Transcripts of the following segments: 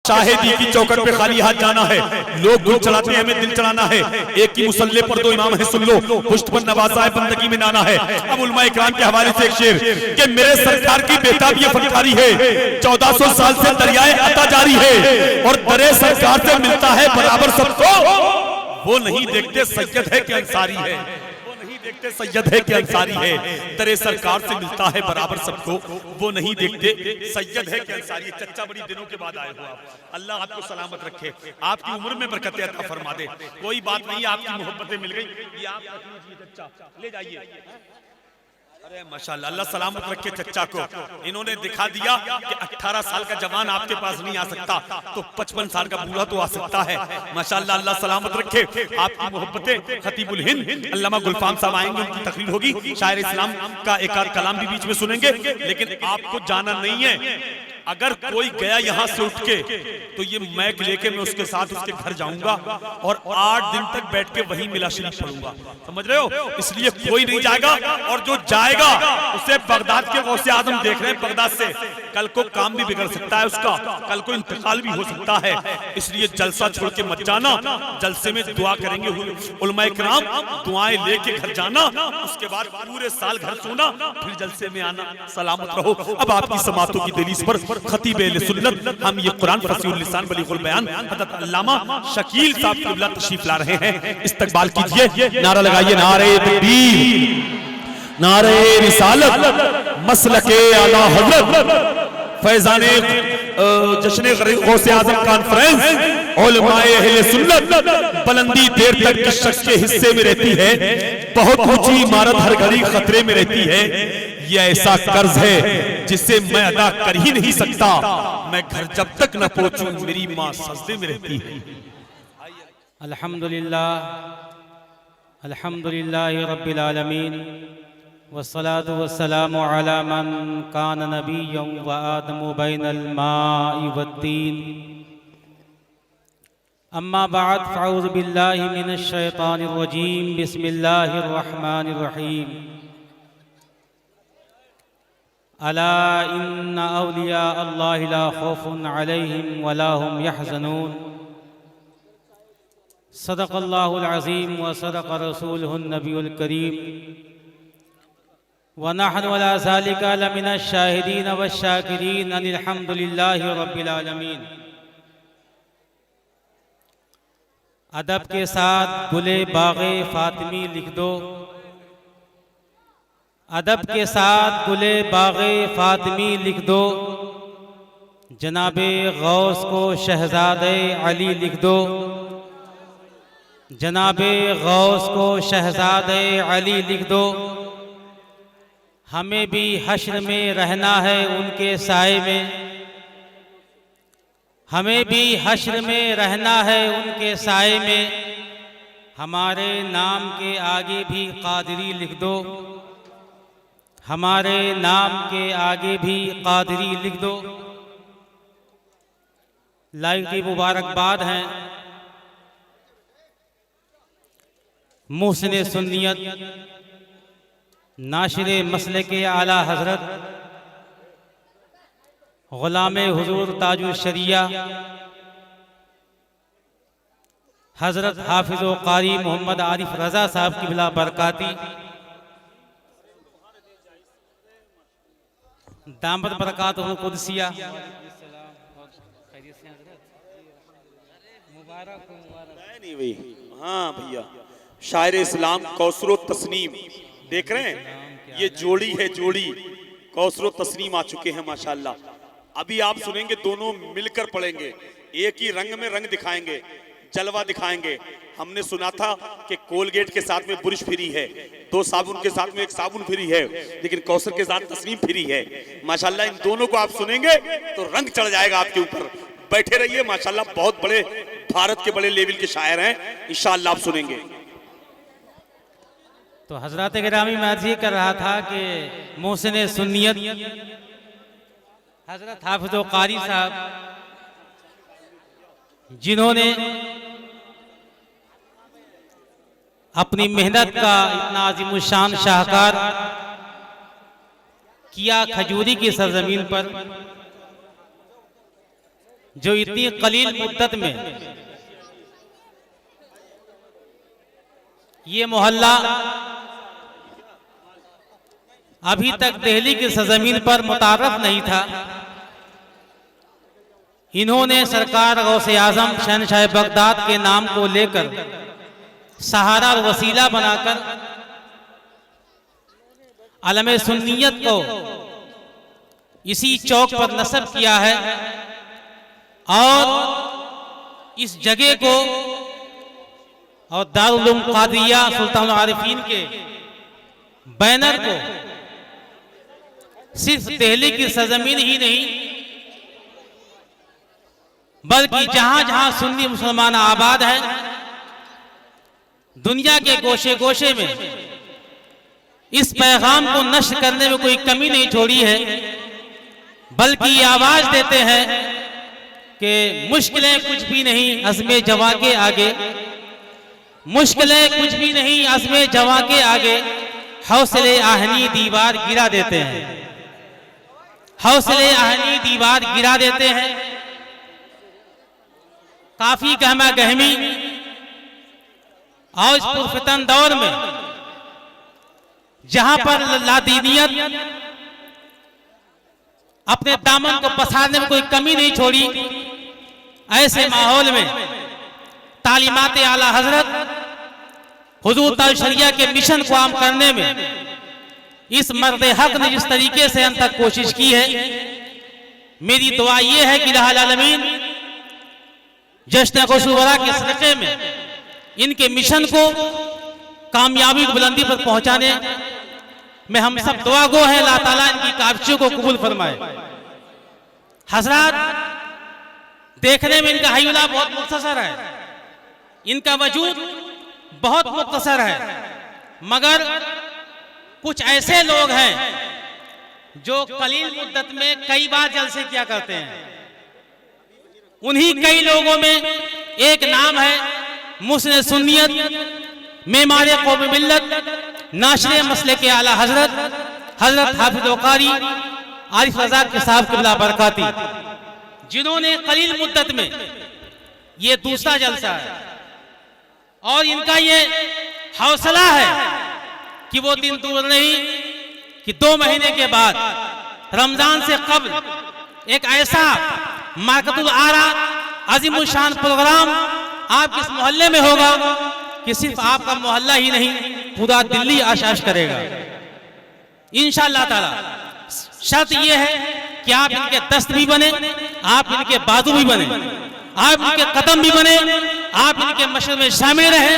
शाहिदी की चौकट पे खाली हाथ जाना है। लोग धूल चढ़ाते हैं, हमें दिल चढ़ाना है। एक ही मुसल्ले पर दो इमाम है, सुन लो, पुष्ट पर नवाजा है, बंदगी में नाना है। अब उलमा इकराम के हवाले से एक शेर कि मेरे सरकार की बेताब ये फनकारी है, 1400 साल से दरियाए अता जारी है और दरे सरकार से मिलता है बराबर सबको। वो नहीं देखते सैयद है कि अंसारी है, वो नहीं देखते सैयद है कि अंसारी है, दरे सरकार से मिलता है बराबर सबको। वो नहीं देखते सैयद है कि अंसारी है। चच्चा बड़ी दिनों के बाद आए हो आप, अल्लाह आपको सलामत रखे, आपकी उम्र में बरकत अता फरमा दे। कोई बात नहीं, आपकी मोहब्बतें मिल गई, ये आप रख लीजिए चच्चा, ले जाइए। अरे माशाल्लाह, अल्लाह सलामत रखे चच्चा को। इन्होंने दिखा दिया कि 18 साल का जवान आपके पास नहीं आ सकता तो 55 साल का बूढ़ा तो आ सकता है। माशाल्लाह, अल्लाह सलामत रखे आपकी मोहब्बतें। खतीबुल हिंद अल्लामा गुलफाम साहब आएंगे, उनकी तकरीर होगी, शायर इस्लाम का एक आध कलाम भी बीच में सुनेंगे। लेकिन आपको जाना नहीं है, अगर कोई गया यहाँ से उठ के तो ये मैक लेके मैं उसके साथ उसके घर जाऊंगा और 8 दिन तक बैठ के वहीं मिला शरीफ पढ़ूंगा, समझ रहे हो? इसलिए कोई नहीं जाएगा, और जो जाएगा उसे बगदाद के गौसे आजम देख रहे हैं, बगदाद से कल को काम भी बिगड़ सकता है उसका, कल को इंतकाल भी हो सकता है। इसलिए जलसा छोड़ के मत जाना, जलसे में दुआ करेंगे उलमा इकराम, दुआएं लेके घर जाना, उसके बाद पूरे साल घर सोना, फिर जलसे में आना, सलामत रहो। अब आपकी समातों की दलीस पर खतीब अहले सुन्नत हम ये कुरान फसीहुल लिसान बलीगुल बयान हज़रत अल्लामा शकील साहब क़िबला तशरीफ ला रहे हैं। इस्तकबाल कीजिए, नारा लगाइए, नारे तकबीर, नारे रिसालत, मसलके आला हज़रत, फैज़ाने जश्न गौसे आज़म कॉन्फ्रेंस, उलमाए अहले सुन्नत। बुलंदी देर तक किस शख्स के हिस्से में रहती है, बहुत ऊंची इमारत हर घड़ी खतरे में रहती है। ये ऐसा कर्ज है जिसे मैं अदा कर ही नहीं सकता, मैं घर जब तक न पहुंचूं मेरी माँ सजदे में रहती है। अल्हम्दुलिल्लाह, अल्हम्दुलिल्लाह रब्बिल आलमीन, वस्सलातु वस्सलामु अला मन कान नबिय्यन व आदमु बैनल माइ वत्तीन। अम्मा बाद, फ़अऊज़ु बिल्लाहि मिनश शैतानिर रजीम, बिस्मिल्लाहिर रहमानिर रहीम। अला इन्ना औलिया अल्लाहि ला खौफुन अलैहिम वला हुम यहज़नून। सदक़ल्लाहुल अज़ीम व सदक़ रसूलुहुन नबियुल करीम व नहनु अला ज़ालिका लमिनश शाहिदीन वश शाकिरीन अल्हम्दुलिल्लाहि रब्बिल आलमीन। अदब के साथ गुले बाग़े फ़ातिमी लिख दो, अदब के साथ गुले बाग़े फ़ातिमी लिख दो, जनाबे गौस को शहज़ादे अली लिख दो, जनाबे गौस को शहज़ादे अली लिख दो। हमें भी हश्र में रहना है उनके साए में, हमें भी हश्र में रहना है उनके साए में। हमारे नाम के आगे भी क़ादरी लिख दो, हमारे नाम के आगे भी क़ादरी लिख दो। लाइव की मुबारकबाद हैं मुहसिन सुन्नियत, नाशिर मसले के आला हज़रत, ग़ुलामे हुज़ूर ताजुल शरिया हज़रत हाफिज़ व क़ारी मोहम्मद आरिफ रज़ा साहब क़िबला बरकाती, दामद बरकातुहु कुदसिया। नहीं भाई, हाँ भैया, शायर इस्लाम कौसरो तस्नीम देख रहे हैं, ये जोड़ी है, जोड़ी कौसरो तस्नीम आ चुके हैं माशाल्लाह। अभी आप सुनेंगे, दोनों मिलकर पढ़ेंगे, एक ही रंग में रंग दिखाएंगे, जलवा दिखाएंगे। हमने सुना था कि कोलगेट के साथ में बुरश फ्री है, 2 साबुन के साथ में 1 साबुन फ्री है, लेकिन कौसर के साथ तस्नीम फ्री है। माशाल्लाह, इन दोनों को आप सुनेंगे तो रंग चढ़ जाएगा आपके ऊपर। बैठे रहिए, माशाल्लाह बहुत बड़े, भारत के बड़े लेवल के शायर हैं, इंशाअल्लाह आप सुनेंगे। तो हजरत गिरामी मैं अर्ज़ कर रहा था कि मोहसिन सुन्नियत हजरत हाफिज़ व क़ारी साहब, जिन्होंने अपनी मेहनत का इतना अज़ीमुश्शान शाहकार किया खजूरी की सरजमीन पर, जो इतनी कलील मुद्दत में ये मोहल्ला अभी तक दिल्ली की सरजमीन पर मुतारफ नहीं था, इन्होंने सरकार गौसे आजम शहनशाह बगदाद के नाम को लेकर सहारा और वसीला बनाकर आलम सुन्नियत को इसी चौक पर नस्ब किया है और इस जगह को और दारुल उलूम कादिया सुल्तानुल आरिफीन के बैनर को सिर्फ दिल्ली की सरजमीन ही नहीं बल्कि जहां जहां सुन्नी मुसलमान आबाद है, दुनिया के गोशे गोशे में इस पैगाम को नश्र करने में कोई कमी नहीं छोड़ी है, बल्कि ये आवाज देते हैं कि मुश्किलें कुछ भी नहीं अज़्मे जवां के आगे, मुश्किलें कुछ भी नहीं अज़्मे जवां के आगे, हौसले आहनी दीवार गिरा देते हैं, हौसले आहनी दीवार गिरा देते हैं। काफी गहमा गहमी और इस पुरफितन दौर में जहां पर लादीनियत अपने दामन को पसारने में कोई कमी नहीं छोड़ी, ऐसे माहौल में तालीमात आला हजरत हुजूर ताज शरिया के मिशन को आम करने में इस मर्द हक ने जिस तरीके से अंत तक कोशिश की है, मेरी दुआ ये है कि इलाही आलमीन जश्न गौसुवरा के सदक़े में इनके मिशन को कामयाबी की बुलंदी पर पहुंचाने में हम सब दुआ गो हैं। अल्लाह ताला इनकी काविशों को कबूल फरमाए। हजरात, देखने में इनका हय्युला बहुत मुख्तसर है, इनका वजूद बहुत मुख्तसर है, मगर कुछ ऐसे लोग हैं जो कलील मुद्दत में कई बार जलसे किया करते हैं। उन्हीं कई लोगों में एक नाम है मुस्लिम सुन्नियत मेमारे कौम मिल्लत नाशरे मसले के आला हजरत हाफिज वकारी आरिफ रजा के साहब क़िबला बरकाती, जिन्होंने कलील मुद्दत में ये दूसरा जलसा है और इनका ये हौसला है कि वो दिन दूर नहीं कि 2 महीने के बाद रमजान से कब्ल एक ऐसा मार्कतुल आरा अजीमुल शान प्रोग्राम आपके इस मोहल्ले में होगा कि सिर्फ आपका मोहल्ला ही नहीं पूरा दिल्ली आशाश करेगा इंशाअल्लाह ताला। शर्त यह है कि आप इनके दस्त भी बने, आप इनके बाजू भी बने, आप इनके कदम भी बने, आप इनके मशर में शामिल रहे।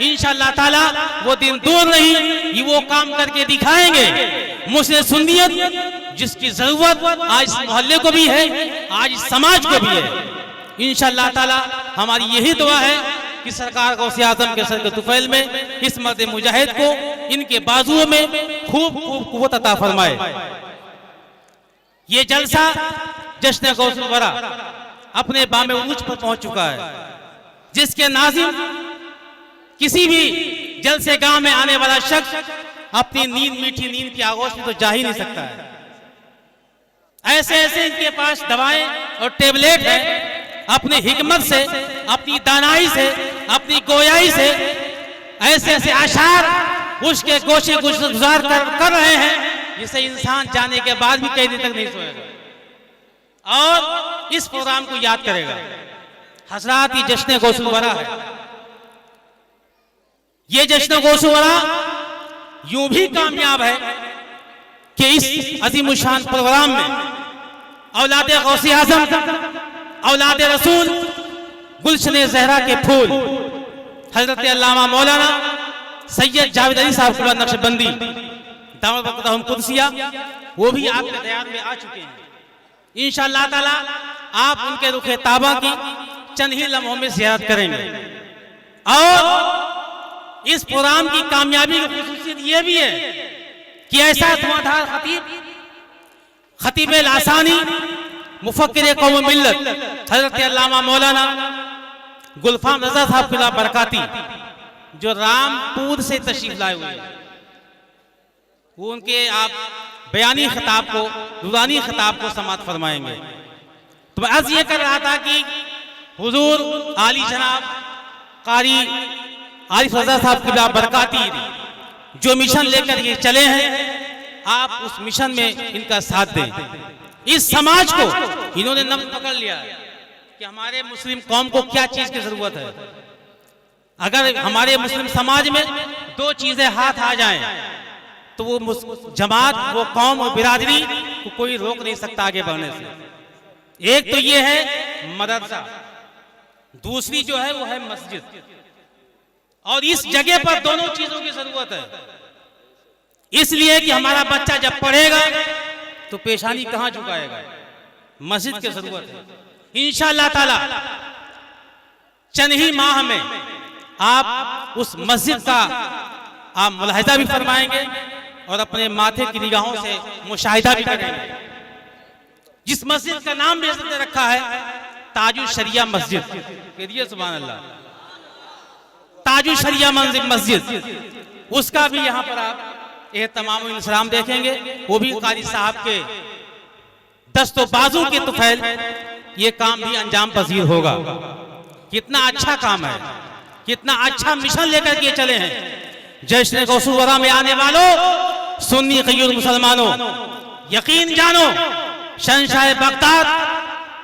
इंशाअल्लाह ताला वो दिन दूर नहीं कि वो काम करके दिखाएंगे। मुस्लिम सुन्नियत जिसकी जरूरत आज इस मोहल्ले को भी है, आज इस समाज को भी है। इंशाअल्लाह ताला हमारी यही दुआ है कि सरकार गौसे आजम के सर के तुफैल में इस मर्द मुजाहिद को इनके बाजुओं में खूब खूब कुव्वत अता फरमाए। ये जलसा जश्न गौसुल वरा अपने बामे उरूज पर पहुंच चुका है, जिसके नाज़िम किसी भी जलसे गांव में आने वाला शख्स अपनी नींद मीठी नींद की आगोश में तो जा ही नहीं सकता है। ऐसे ऐसे इनके पास दवाएं और टेबलेट है, अपनी हिकमत से, अपनी दानाई से, अपनी गोयाई से ऐसे ऐसे आशार उसके गोशे गुजार कर रहे हैं जिसे इंसान जाने के बाद भी कई दिन तक नहीं सोएगा और इस प्रोग्राम को याद करेगा। हजरात, ये जश्न गौसुल वरा है। ये जश्न गौसुल वरा यूं भी कामयाब है कि इस अजीम शान प्रोग्राम में औलाद गौसे आजम, औलाद रसूल, गुलशन ज़हरा के फूल हजरत अल्लामा मौलाना सैयद जावेद अली साहब के नक्शबंदी दामद बरकतहुम कुदसिया वो भी आपके दयान में आ चुके हैं। इंशाअल्लाह ताला आप उनके रुखे ताबा की चंद ही लम्हों में ज़ियारत करेंगे। और इस प्रोग्राम की कामयाबी की खुसूसियत ये भी है कि ऐसा धुआंधार खतीब लासानी मुफक्किर कौम मिल्लत हजरत अल्लामा मौलाना गुलफाम रजा साहब क़िबला बरकाती जो रामपुर से तशरीफ लाए हुए हैं, वो उनके आप बयानी खिताब को, रूहानी खिताब को समाअत फरमाएंगे। तो मैं अर्ज ये कर रहा था कि हुजूर आली जनाब कारी आरिफ रजा साहब की बरकाती जो मिशन लेकर ये चले हैं, आप उस मिशन में इनका साथ दें। इस समाज को इन्होंने नब्ज पकड़ लिया कि हमारे मुस्लिम कौम को क्या चीज की जरूरत है। अगर हमारे मुस्लिम समाज में दो चीजें हाथ आ जाएं तो वो जमात, वो कौम और बिरादरी को कोई रोक नहीं सकता आगे बढ़ने से। एक तो ये है मदरसा, दूसरी जो है वो है मस्जिद। और इस जगह पर दोनों चीजों की जरूरत है, इसलिए कि हमारा बच्चा जब पढ़ेगा तो पेशानी कहां झुकाएगा, मस्जिद की जरूरत है। इंशाअल्लाह ताला चंद ही माह में आप उस मस्जिद का आप मुलाहिजा भी फरमाएंगे और अपने माथे की निगाहों से मुशाहिदा भी करेंगे। जिस मस्जिद का नाम भी हज़रत ने रखा है ताजुल शरिया मस्जिद, कहिए सुभान अल्लाह, ताजुल शरिया मस्जिद, उसका भी यहाँ पर आप एहतमाम इंसलाम देखेंगे। वो भी कारी साहब के दस्तो बाजू के तुफैल ये काम भी अंजाम पजीर होगा। कितना अच्छा काम है, कितना अच्छा मिशन लेकर के चले हैं। जश्न गौसुल वरा में आने वालों, सुन्नी क़य्यूद मुसलमानों, यकीन जानो शहंशाह बगदाद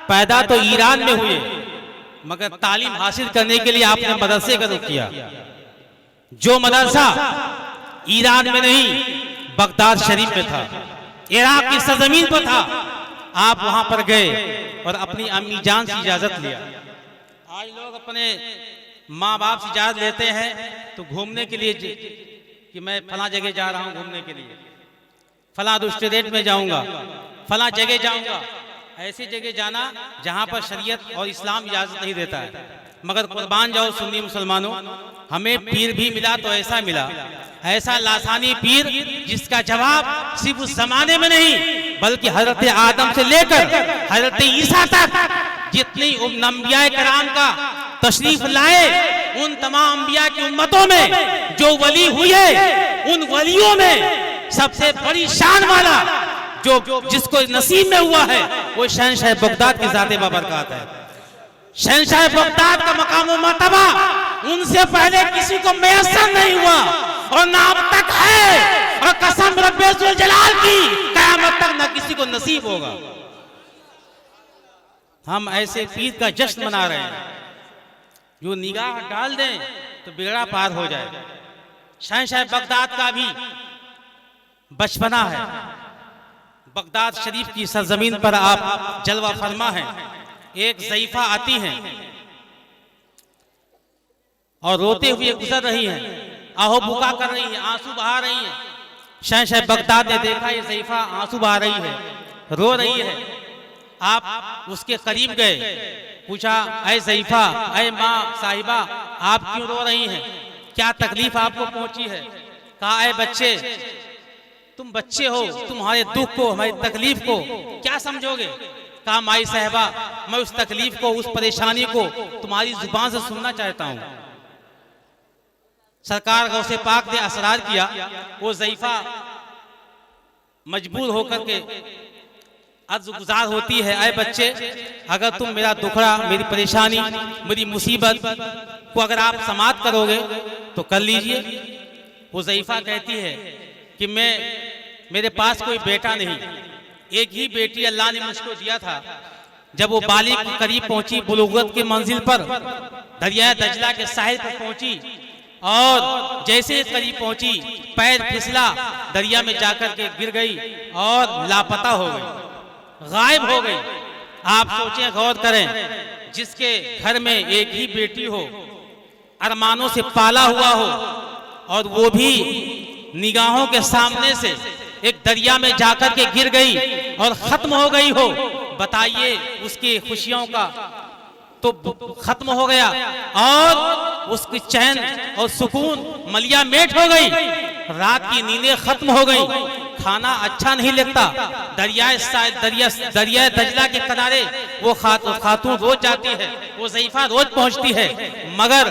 पैदा तो ईरान में हुए, मगर तालीम हासिल करने के लिए आपने मदरसे का रुख किया। जो मदरसा ईरान में नहीं बगदाद शरीफ में था, इराक की सरजमीन पर था, आप वहां पर गए और अपनी अम्मी जान से इजाजत लिया। आज लोग अपने माँ बाप से इजाजत लेते हैं तो घूमने के लिए कि मैं फला जगह जा रहा हूँ घूमने के लिए, फला रेस्टोरेंट में जाऊंगा, फला जगह जाऊंगा। ऐसी जगह जाना जहां पर शरीयत और इस्लाम इजाजत नहीं देता है। मगर कुर्बान जाओ सुन्नी मुसलमानों, हमें पीर भी मिला तो ऐसा मिला, ऐसा लासानी पीर जिसका जवाब सिर्फ उस जमाने में नहीं बल्कि हजरत आदम से लेकर हजरत ईसा तक जितनी अंबिया कराम का तशरीफ लाए, उन तमाम अंबिया की उम्मतों में जो वली हुए, उन वलियों में सबसे बड़ी शान वाला जो जिसको नसीब में हुआ है वो शहंशाह बगदाद की ज़ात बाबरकत है। शहंशाह बगदाद का मकाम व मर्तबा उनसे पहले किसी को मैसर नहीं हुआ और ना अब तक है, और कसम रब्बे जुल जलाल की कयामत तक ना किसी को नसीब होगा। हम ऐसे पीर का जश्न मना रहे हैं जो निगाह डाल दें तो बेड़ा पार हो जाए। शहंशाह बगदाद का भी बचपना है। बगदाद शरीफ की सरजमीन पर आप जलवा फरमा हैं। एक ज़ईफा आती हैं और रोते हुए गुजर रही हैं, आहो बुका कर रही हैं, आंसू बहा रही हैं। शहंशाह बगदाद ने देखा ये ज़ईफा आंसू बहा रही है, रो रही है। आप उसके करीब गए, पूछा ऐ ज़ईफा, ऐ माँ साहिबा, आप क्यों रो रही हैं, क्या तकलीफ आपको पहुंची है? कहा ऐ बच्चे, तुम बच्चे हो, तुम्हारे दुख को, हमारी तकलीफ को क्या समझोगे? कहा माई साहिबा, मैं उस तकलीफ को, उस परेशानी को तुम्हारी जुबान से सुनना चाहता हूं। सरकार गौसे पाक ने असरार किया। वो ज़ईफा मजबूर होकर के अर्ज गुजार होती है, ऐ बच्चे, अगर तुम मेरा दुखड़ा, मेरी परेशानी, मेरी मुसीबत को अगर आप समाप्त करोगे तो कर लीजिए। वो ज़ईफा कहती है कि मेरे पास कोई बेटा नहीं, एक ही बेटी अल्लाह ने मुझको दिया था। जब वो बालिग के करीब पहुंची, बुलुगत के मंजिल पर, दरिया दजला के साहिल पर पहुंची और जैसे करीब पहुंची पैर फिसला, दरिया में जाकर के गिर गई और लापता हो गई, गायब हो गई। आप सोचें, गौर करें, जिसके घर में एक ही बेटी हो, अरमानों से पाला हुआ हो, और वो भी निगाहों के सामने से एक दरिया में जाकर के गिर गई और खत्म हो गई हो, बताइए उसकी खुशियों का तो खत्म हो गया और उसकी चैन और सुकून मलिया मेट हो गई, रात की नींदें खत्म हो गई, खाना अच्छा नहीं लगता। दरिया दजला के किनारे वो खातून रोज जाती है, वो ज़ईफा रोज पहुंचती है, मगर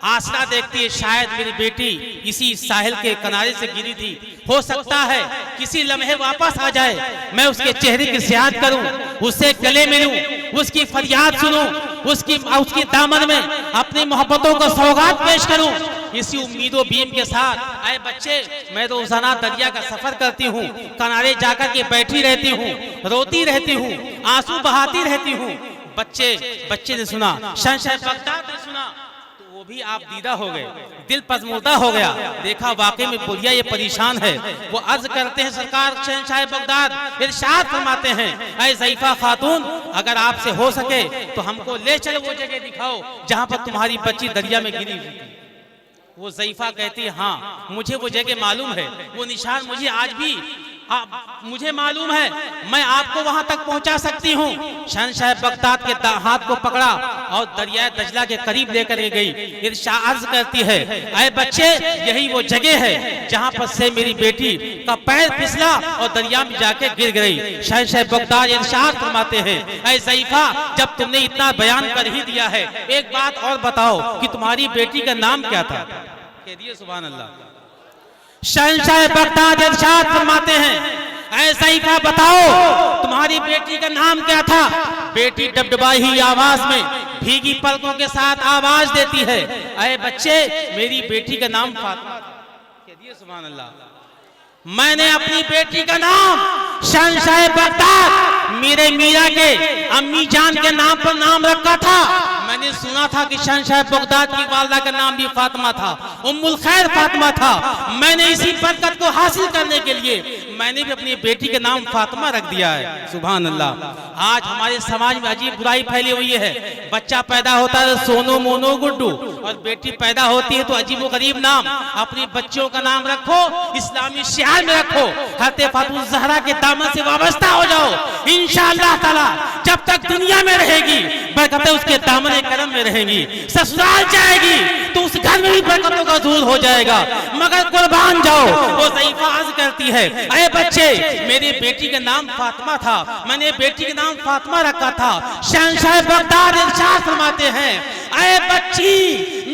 आसरा देखती है, शायद मेरी बेटी इसी साहिल के किनारे से गिरी थी, हो सकता है किसी लम्हे वापस आ जाए, मैं उसके चेहरे की सियाहत करूं, उससे गले मिलूं, उसकी फरियाद सुनूं, उसकी दामन में अपनी मोहब्बतों का सौगात पेश करूं, इसी उम्मीदों बीम के साथ। आए बच्चे, मैं रोजाना दरिया का सफर करती हूँ, किनारे जाकर के बैठी रहती हूँ, रोती रहती हूँ, आंसू बहाती रहती हूँ। बच्चे ने सुना, शहंशाह बगदाद ने सुना, तो वो भी आप दीदा हो गए, दिल पजमूदा हो गया। देखा वाकई में बुढ़िया ये परेशान है। वो अर्ज करते हैं, सरकार शहंशाह बगदाद इरशाद फरमाते हैं, ऐ ज़ईफा खातून, अगर आपसे हो सके तो हमको ले चलो, वो जगह दिखाओ जहां पर तुम्हारी बच्ची दरिया में गिरी हुई थी। वो ज़ईफा कहती है, हाँ मुझे वो जगह मालूम है, वो निशान मुझे आज भी मुझे मालूम है, मैं आपको वहां तक पहुंचा सकती हूँ। शहंशाह बगदाद के हाथ को पकड़ा और दरिया दजला के करीब लेकर गई। इरशाद अर्ज करती है, ऐ बच्चे, यही वो जगह है जहां पर से मेरी बेटी का पैर फिसला और दरिया में जाके गिर गई। शहंशाह बगदाद इरशाद फरमाते हैं, ऐ ज़ईफा, जब तुमने इतना बयान कर ही दिया है, एक बात और बताओ कि तुम्हारी बेटी का नाम क्या था? कह दिए सुभान अल्लाह। शहंशाह बगदाद इरशाद फरमाते हैं, ऐ ज़ईफा बताओ तुम्हारी बेटी का नाम क्या था? बेटी डबडबाई हुई आवाज में भीगी पलकों के साथ आवाज देती है, ऐ बच्चे, मेरी बेटी का नाम फातिमा था। कह दिए सुभान अल्लाह। मैंने अपनी बेटी का नाम शहंशाह बगदाद मेरे मीरा के अम्मी जान के नाम पर नाम रखा था। मैंने सुना था कि शहंशाह बगदाद की वालिदा का नाम भी फातिमा था, उम्मुल खैर फातिमा था। मैंने इसी बरकत को हासिल करने के लिए मैंने भी अपनी बेटी का नाम फातिमा रख दिया है। सुभान अल्लाह। आज हमारे समाज में अजीब बुराई फैली हुई है। बच्चा पैदा होता है सोनो मोनो गुड्डू, और बेटी पैदा होती है तो अजीब गरीब नाम। अपनी बच्चों का नाम रखो, इस्लामी शिआर में रखो, हज़रत फातिमा ज़हरा के दामन से वाबस्ता हो जाओ। इंशाअल्लाह ताला जब तक दुनिया में रहेगी बरकतें उसके दामन करम में रहेंगी। ससुराल जाएगी तो उस घर में भी बरकतों का दूर हो जाएगा, मगर कुर्बान जाओ। वो ज़ईफा अर्ज करती है, अरे बच्चे, मेरी बेटी का नाम फातिमा था, मैंने बेटी का नाम फातिमा रखा था। शहंशाह बगदाद इरशाद फरमाते हैं, अरे बच्ची,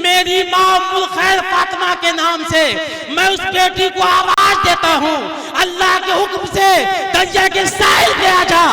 मेरी माँ उम्मुल खैर फातिमा के नाम से मैं उस बेटी को आवाज देता हूँ, अल्लाह के हुक्म से दरिया के साहिल पे आ जा।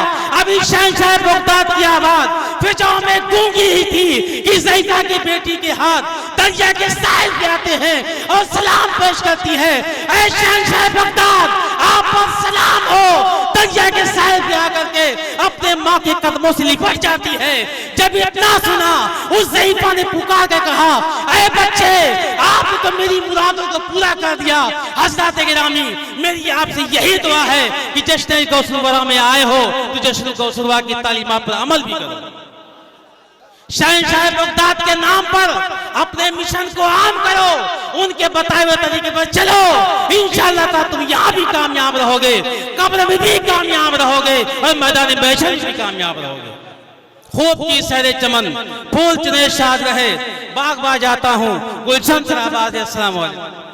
अभी शहंशाह बगदाद की आवाज फिजाओं में गूंगी ही थी कि ज़ईफा की बेटी के हाथ दरिया के साहिल पे आते हैं और सलाम पेश करती है, ऐ शहंशाह बगदाद, आप पर सलाम हो। दरिया के साहिल पे आकर के अपने माँ के कदमों से लिपट जाती है। जब इतना सुना, उस ज़ईफा ने पुकार के कहा, ऐ बच्चे, आपने तो मेरी मुरादों को पूरा कर दिया। हज़रत गिरामी, मेरी आपसे यही दुआ है कि जश्न गौसुलवरा में आए हो तो जश्न गौसुलवरा की तालीमात पर अमल भी करो। शहंशाह बगदाद के नाम पर अपने मिशन को आम करो, उनके बताए हुए तरीके पर चलो। इंशाअल्लाह तुम यहाँ भी कामयाब रहोगे, कब्र में भी कामयाब रहोगे और मैदान महशर में भी कामयाब रहोगे। खूब की सहरे चमन, फूल चुने शाद रहे, बाग बाग जाता हूँ, गुलशन सराबाद। अस्सलाम वालेकुम।